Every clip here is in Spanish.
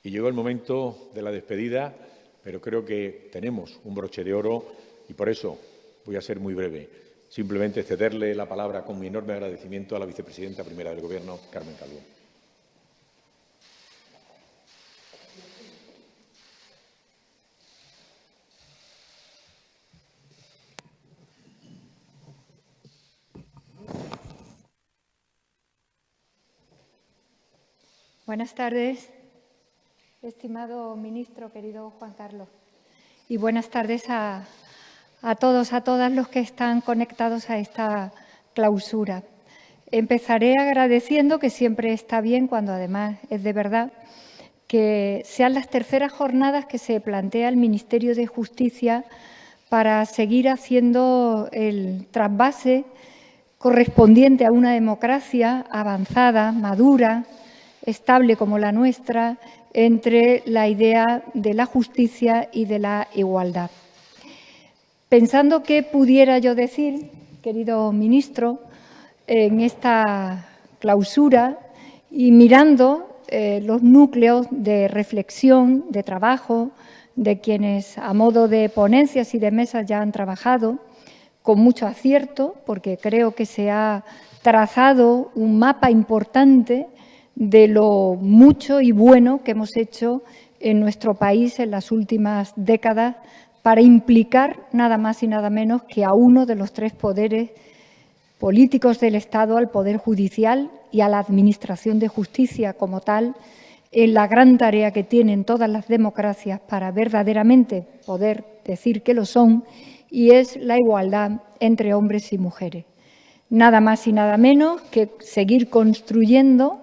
y llegó el momento de la despedida, pero creo que tenemos un broche de oro y por eso voy a ser muy breve. Simplemente cederle la palabra con mi enorme agradecimiento a la vicepresidenta primera del Gobierno, Carmen Calvo. Buenas tardes, estimado ministro, querido Juan Carlos, y buenas tardes a todos, a todas los que están conectados a esta clausura. Empezaré agradeciendo, que siempre está bien cuando además es de verdad, que sean las terceras jornadas que se plantea el Ministerio de Justicia para seguir haciendo el trasvase correspondiente a una democracia avanzada, madura, estable como la nuestra, entre la idea de la justicia y de la igualdad. Pensando qué pudiera yo decir, querido ministro, en esta clausura y mirando los núcleos de reflexión, de trabajo, de quienes a modo de ponencias y de mesas ya han trabajado, con mucho acierto, porque creo que se ha trazado un mapa importante de lo mucho y bueno que hemos hecho en nuestro país en las últimas décadas para implicar nada más y nada menos que a uno de los tres poderes políticos del Estado, al Poder Judicial y a la Administración de Justicia como tal, en la gran tarea que tienen todas las democracias para verdaderamente poder decir que lo son, y es la igualdad entre hombres y mujeres. Nada más y nada menos que seguir construyendo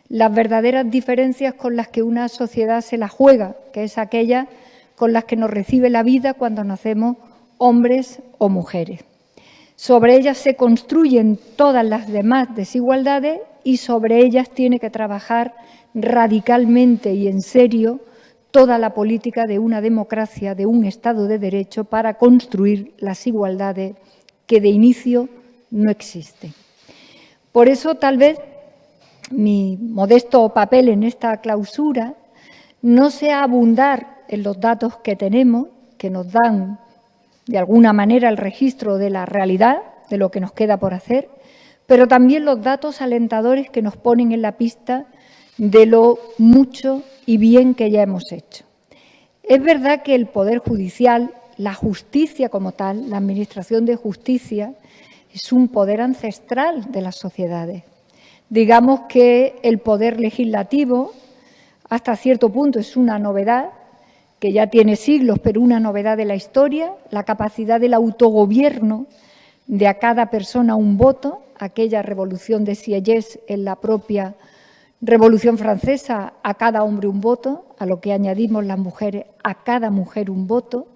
las verdaderas diferencias con las que una sociedad se la juega, que es aquella con las que nos recibe la vida cuando nacemos hombres o mujeres. Sobre ellas se construyen todas las demás desigualdades y sobre ellas tiene que trabajar radicalmente y en serio toda la política de una democracia, de un Estado de Derecho, para construir las igualdades que de inicio no existen. Por eso, tal vez, mi modesto papel en esta clausura no sea abundar en los datos que tenemos, que nos dan de alguna manera el registro de la realidad, de lo que nos queda por hacer, pero también los datos alentadores que nos ponen en la pista de lo mucho y bien que ya hemos hecho. Es verdad que el Poder Judicial, la justicia como tal, la Administración de Justicia, es un poder ancestral de las sociedades. Digamos que el Poder Legislativo, hasta cierto punto, es una novedad, que ya tiene siglos, pero una novedad de la historia, la capacidad del autogobierno, de a cada persona un voto, aquella revolución de Sieyès en la propia Revolución Francesa, a cada hombre un voto, a lo que añadimos las mujeres, a cada mujer un voto,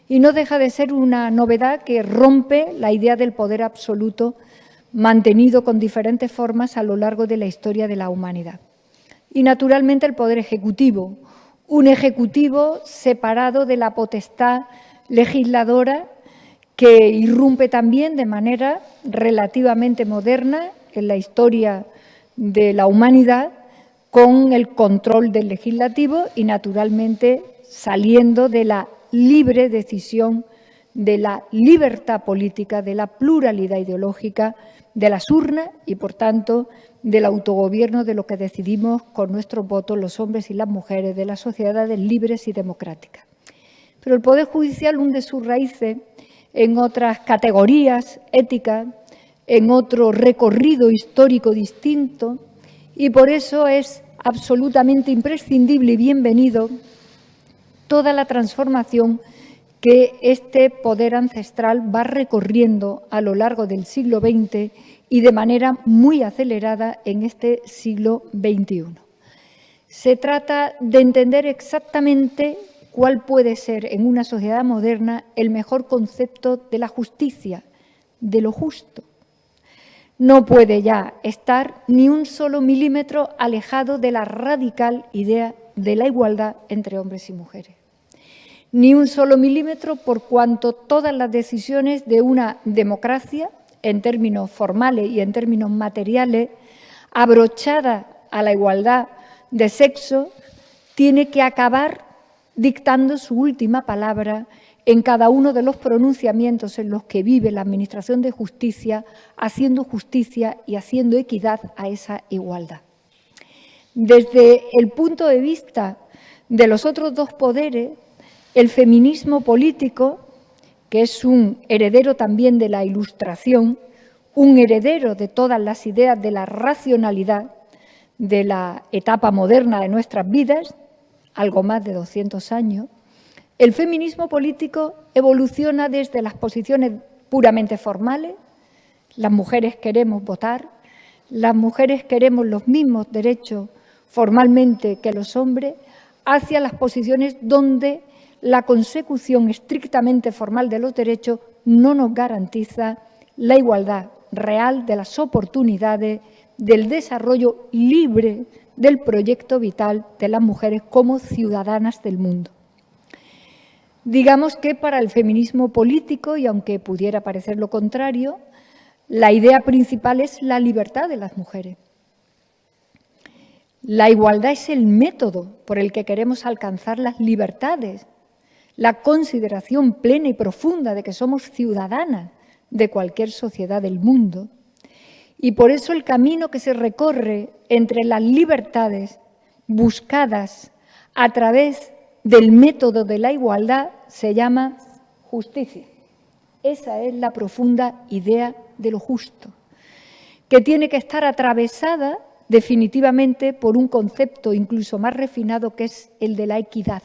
y no deja de ser una novedad que rompe la idea del poder absoluto mantenido con diferentes formas a lo largo de la historia de la humanidad. Y, naturalmente, el poder ejecutivo, un ejecutivo separado de la potestad legisladora que irrumpe también de manera relativamente moderna en la historia de la humanidad con el control del legislativo y, naturalmente, saliendo de la libre decisión, de la libertad política, de la pluralidad ideológica, de las urnas y, por tanto, del autogobierno de lo que decidimos con nuestros votos los hombres y las mujeres de las sociedades libres y democráticas. Pero el Poder Judicial hunde sus raíces en otras categorías éticas, en otro recorrido histórico distinto, y por eso es absolutamente imprescindible y bienvenido toda la transformación que este poder ancestral va recorriendo a lo largo del siglo XX y de manera muy acelerada en este siglo XXI. Se trata de entender exactamente cuál puede ser en una sociedad moderna el mejor concepto de la justicia, de lo justo. No puede ya estar ni un solo milímetro alejado de la radical idea de la igualdad entre hombres y mujeres. Ni un solo milímetro por cuanto todas las decisiones de una democracia, en términos formales y en términos materiales, abrochada a la igualdad de sexo, tiene que acabar dictando su última palabra en cada uno de los pronunciamientos en los que vive la Administración de Justicia, haciendo justicia y haciendo equidad a esa igualdad. Desde el punto de vista de los otros dos poderes, el feminismo político, que es un heredero también de la Ilustración, un heredero de todas las ideas de la racionalidad de la etapa moderna de nuestras vidas, algo más de 200 años, el feminismo político evoluciona desde las posiciones puramente formales. Las mujeres queremos votar, las mujeres queremos los mismos derechos formalmente que los hombres, hacia las posiciones donde la consecución estrictamente formal de los derechos no nos garantiza la igualdad real de las oportunidades del desarrollo libre del proyecto vital de las mujeres como ciudadanas del mundo. Digamos que para el feminismo político, y aunque pudiera parecer lo contrario, la idea principal es la libertad de las mujeres. La igualdad es el método por el que queremos alcanzar las libertades, la consideración plena y profunda de que somos ciudadanas de cualquier sociedad del mundo. Y por eso el camino que se recorre entre las libertades buscadas a través del método de la igualdad se llama justicia. Esa es la profunda idea de lo justo, que tiene que estar atravesada definitivamente por un concepto incluso más refinado, que es el de la equidad.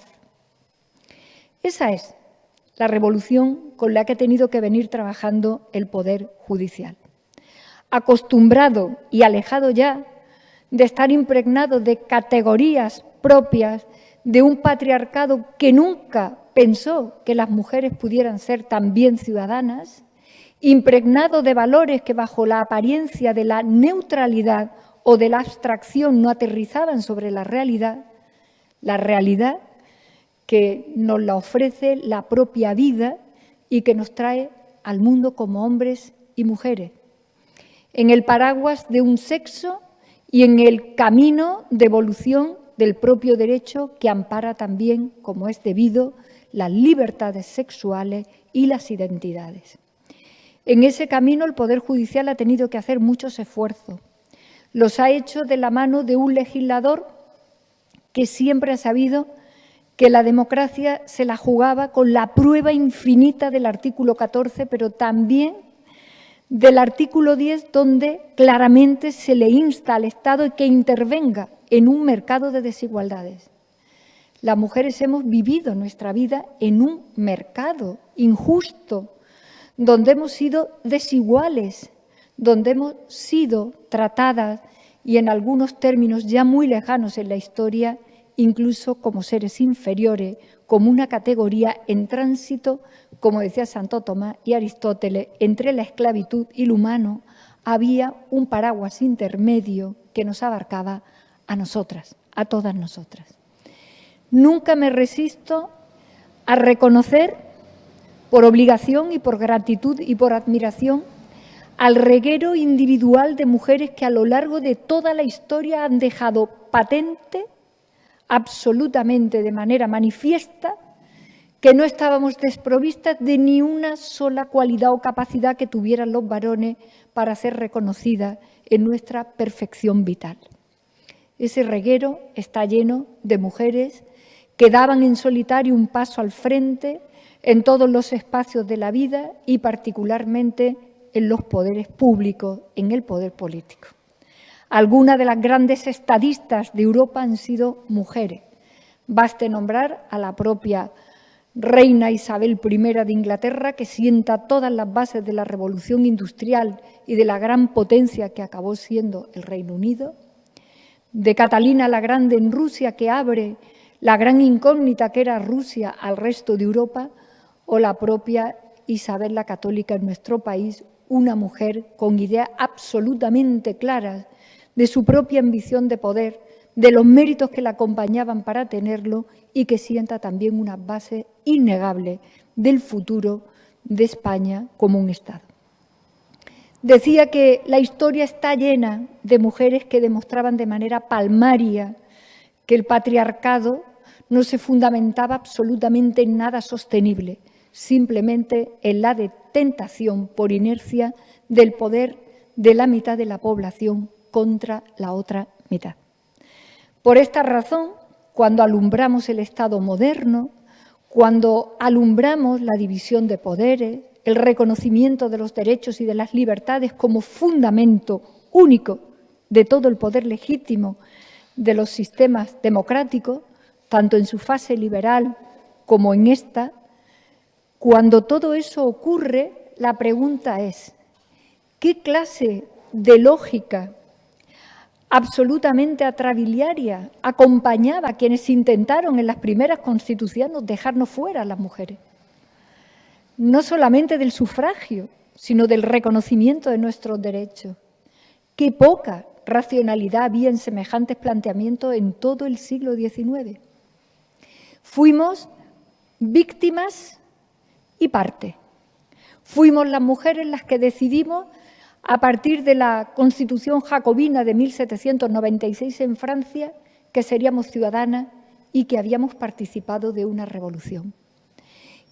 Esa es la revolución con la que ha tenido que venir trabajando el Poder Judicial. Acostumbrado y alejado ya de estar impregnado de categorías propias de un patriarcado que nunca pensó que las mujeres pudieran ser también ciudadanas, impregnado de valores que bajo la apariencia de la neutralidad o de la abstracción no aterrizaban sobre la realidad que nos la ofrece la propia vida y que nos trae al mundo como hombres y mujeres, en el paraguas de un sexo y en el camino de evolución del propio derecho que ampara también, como es debido, las libertades sexuales y las identidades. En ese camino el Poder Judicial ha tenido que hacer muchos esfuerzos. Los ha hecho de la mano de un legislador que siempre ha sabido que la democracia se la jugaba con la prueba infinita del artículo 14, pero también del artículo 10, donde claramente se le insta al Estado que intervenga en un mercado de desigualdades. Las mujeres hemos vivido nuestra vida en un mercado injusto, donde hemos sido desiguales, donde hemos sido tratadas, y en algunos términos ya muy lejanos en la historia, incluso como seres inferiores, como una categoría en tránsito, como decía Santo Tomás y Aristóteles, entre la esclavitud y lo humano había un paraguas intermedio que nos abarcaba a nosotras, a todas nosotras. Nunca me resisto a reconocer, por obligación y por gratitud y por admiración, al reguero individual de mujeres que a lo largo de toda la historia han dejado patente, absolutamente de manera manifiesta, que no estábamos desprovistas de ni una sola cualidad o capacidad que tuvieran los varones para ser reconocidas en nuestra perfección vital. Ese reguero está lleno de mujeres que daban en solitario un paso al frente en todos los espacios de la vida y particularmente en los poderes públicos, en el poder político. Algunas de las grandes estadistas de Europa han sido mujeres. Baste nombrar a la propia reina Isabel I de Inglaterra, que sienta todas las bases de la revolución industrial y de la gran potencia que acabó siendo el Reino Unido, de Catalina la Grande en Rusia, que abre la gran incógnita que era Rusia al resto de Europa, o la propia Isabel la Católica en nuestro país, una mujer con ideas absolutamente claras de su propia ambición de poder, de los méritos que la acompañaban para tenerlo y que sienta también una base innegable del futuro de España como un Estado. Decía que la historia está llena de mujeres que demostraban de manera palmaria que el patriarcado no se fundamentaba absolutamente en nada sostenible, simplemente en la tentación por inercia del poder de la mitad de la población contra la otra mitad. Por esta razón, cuando alumbramos el Estado moderno, cuando alumbramos la división de poderes, el reconocimiento de los derechos y de las libertades como fundamento único de todo el poder legítimo de los sistemas democráticos, tanto en su fase liberal como en esta, cuando todo eso ocurre, la pregunta es, ¿qué clase de lógica absolutamente atrabiliaria acompañaba a quienes intentaron en las primeras constituciones dejarnos fuera a las mujeres? No solamente del sufragio, sino del reconocimiento de nuestros derechos. Qué poca racionalidad había en semejantes planteamientos en todo el siglo XIX. Fuimos víctimas y parte. Fuimos las mujeres las que decidimos, a partir de la Constitución jacobina de 1796 en Francia, que seríamos ciudadanas y que habíamos participado de una revolución,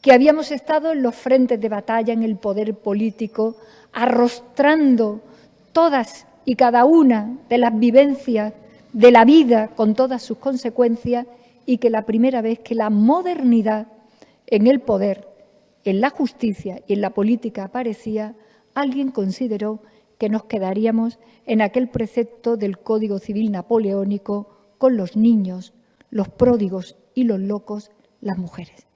que habíamos estado en los frentes de batalla, en el poder político, arrostrando todas y cada una de las vivencias de la vida con todas sus consecuencias, y que la primera vez que la modernidad en el poder, en la justicia y en la política aparecía, alguien consideró que nos quedaríamos en aquel precepto del Código Civil napoleónico con los niños, los pródigos y los locos, las mujeres.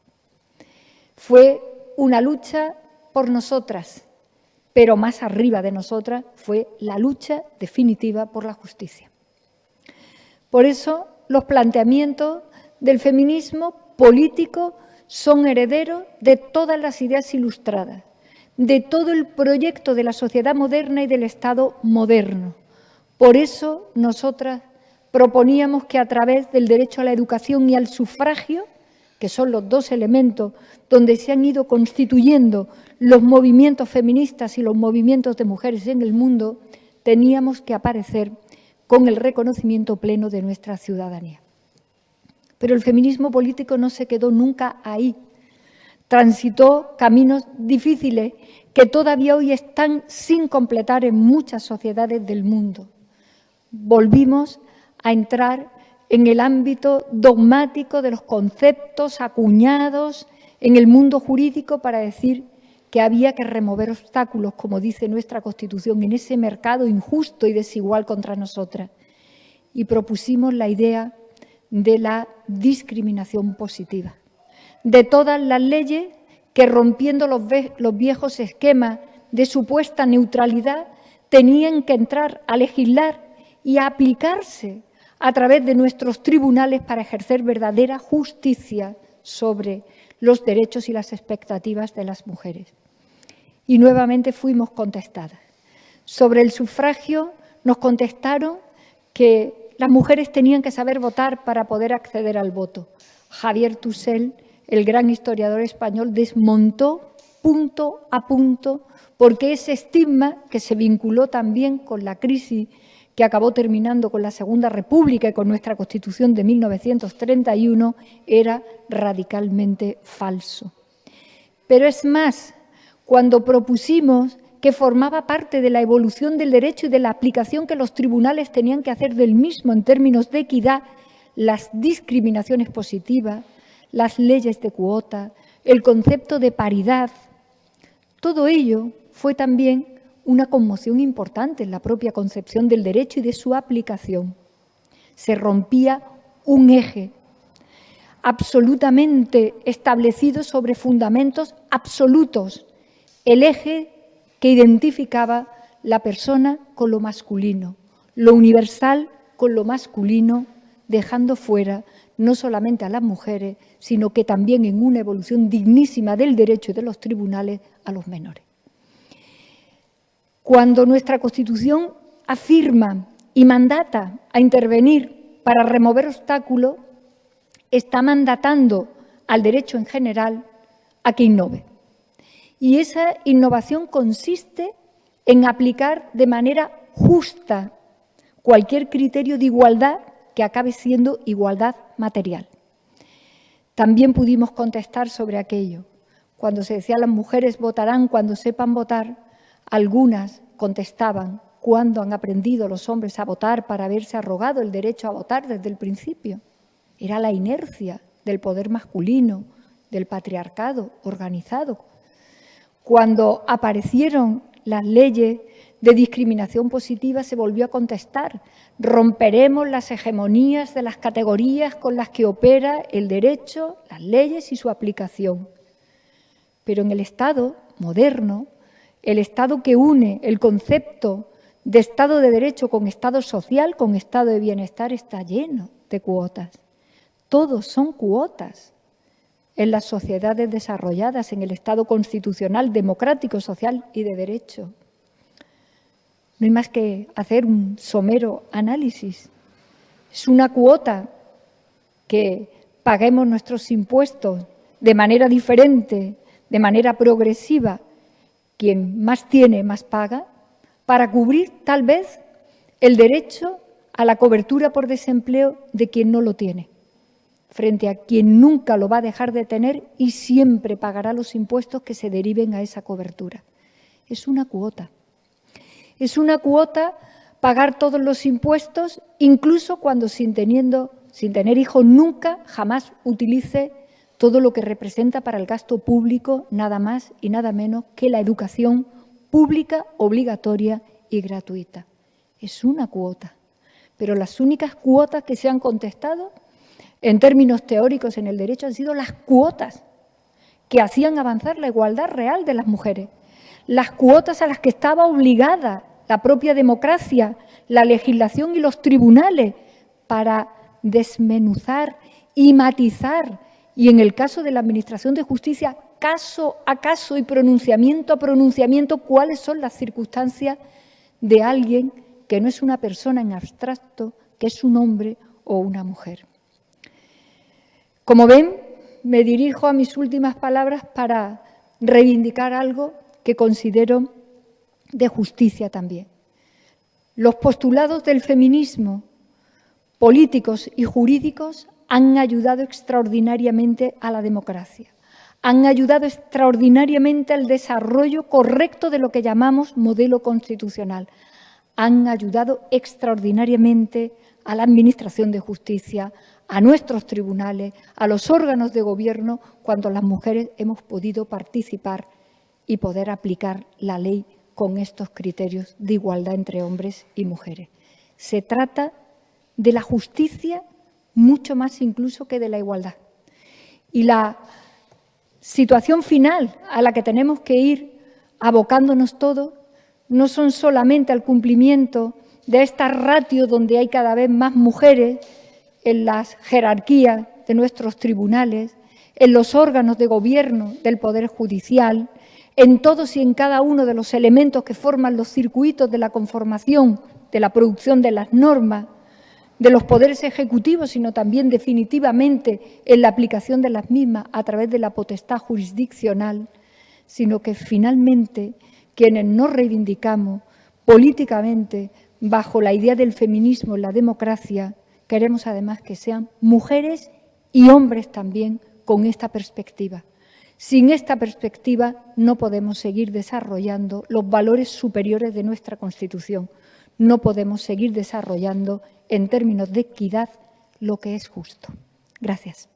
Fue una lucha por nosotras, pero más arriba de nosotras fue la lucha definitiva por la justicia. Por eso los planteamientos del feminismo político son herederos de todas las ideas ilustradas, de todo el proyecto de la sociedad moderna y del Estado moderno. Por eso nosotras proponíamos que a través del derecho a la educación y al sufragio, que son los dos elementos donde se han ido constituyendo los movimientos feministas y los movimientos de mujeres en el mundo, teníamos que aparecer con el reconocimiento pleno de nuestra ciudadanía. Pero el feminismo político no se quedó nunca ahí. Transitó caminos difíciles que todavía hoy están sin completar en muchas sociedades del mundo. Volvimos a entrar en el ámbito dogmático de los conceptos acuñados en el mundo jurídico para decir que había que remover obstáculos, como dice nuestra Constitución, en ese mercado injusto y desigual contra nosotras. Y propusimos la idea de la discriminación positiva, de todas las leyes que, rompiendo los viejos esquemas de supuesta neutralidad, tenían que entrar a legislar y a aplicarse a través de nuestros tribunales para ejercer verdadera justicia sobre los derechos y las expectativas de las mujeres. Y nuevamente fuimos contestadas. Sobre el sufragio nos contestaron que las mujeres tenían que saber votar para poder acceder al voto. Javier Tussell, el gran historiador español, desmontó punto a punto, porque ese estigma que se vinculó también con la crisis que acabó terminando con la Segunda República y con nuestra Constitución de 1931, era radicalmente falso. Pero es más, cuando propusimos que formaba parte de la evolución del derecho y de la aplicación que los tribunales tenían que hacer del mismo en términos de equidad, las discriminaciones positivas, las leyes de cuota, el concepto de paridad, todo ello fue también una conmoción importante en la propia concepción del derecho y de su aplicación. Se rompía un eje absolutamente establecido sobre fundamentos absolutos, el eje que identificaba la persona con lo masculino, lo universal con lo masculino, dejando fuera no solamente a las mujeres, sino que también en una evolución dignísima del derecho y de los tribunales a los menores. Cuando nuestra Constitución afirma y mandata a intervenir para remover obstáculos, está mandatando al derecho en general a que innove. Y esa innovación consiste en aplicar de manera justa cualquier criterio de igualdad que acabe siendo igualdad material. También pudimos contestar sobre aquello. Cuando se decía las mujeres votarán cuando sepan votar, algunas contestaban: ¿cuándo han aprendido los hombres a votar para haberse arrogado el derecho a votar desde el principio? Era la inercia del poder masculino, del patriarcado organizado. Cuando aparecieron las leyes de discriminación positiva, se volvió a contestar: romperemos las hegemonías de las categorías con las que opera el derecho, las leyes y su aplicación. Pero en el Estado moderno, el Estado que une el concepto de Estado de Derecho con Estado social, con Estado de bienestar, está lleno de cuotas. Todos son cuotas. En las sociedades desarrolladas, en el Estado constitucional, democrático, social y de derecho. No hay más que hacer un somero análisis. Es una cuota que paguemos nuestros impuestos de manera diferente, de manera progresiva. Quien más tiene, más paga, para cubrir tal vez el derecho a la cobertura por desempleo de quien no lo tiene, frente a quien nunca lo va a dejar de tener y siempre pagará los impuestos que se deriven a esa cobertura. Es una cuota. Es una cuota pagar todos los impuestos, incluso cuando sin tener hijos nunca, jamás utilice todo lo que representa para el gasto público, nada más y nada menos que la educación pública, obligatoria y gratuita. Es una cuota, pero las únicas cuotas que se han contestado en términos teóricos en el derecho han sido las cuotas que hacían avanzar la igualdad real de las mujeres, las cuotas a las que estaba obligada la propia democracia, la legislación y los tribunales para desmenuzar y matizar, y en el caso de la Administración de Justicia, caso a caso y pronunciamiento a pronunciamiento, cuáles son las circunstancias de alguien que no es una persona en abstracto, que es un hombre o una mujer. Como ven, me dirijo a mis últimas palabras para reivindicar algo que considero de justicia también. Los postulados del feminismo, políticos y jurídicos, han ayudado extraordinariamente a la democracia, han ayudado extraordinariamente al desarrollo correcto de lo que llamamos modelo constitucional, han ayudado extraordinariamente a la Administración de Justicia, a nuestros tribunales, a los órganos de gobierno, cuando las mujeres hemos podido participar y poder aplicar la ley con estos criterios de igualdad entre hombres y mujeres. Se trata de la justicia mucho más incluso que de la igualdad. Y la situación final a la que tenemos que ir abocándonos todos no son solamente al cumplimiento de esta ratio donde hay cada vez más mujeres en las jerarquías de nuestros tribunales, en los órganos de gobierno del Poder Judicial, en todos y en cada uno de los elementos que forman los circuitos de la conformación, de la producción de las normas, de los poderes ejecutivos, sino también definitivamente en la aplicación de las mismas a través de la potestad jurisdiccional, sino que finalmente quienes nos reivindicamos políticamente bajo la idea del feminismo en la democracia, queremos además que sean mujeres y hombres también con esta perspectiva. Sin esta perspectiva no podemos seguir desarrollando los valores superiores de nuestra Constitución. No podemos seguir desarrollando en términos de equidad lo que es justo. Gracias.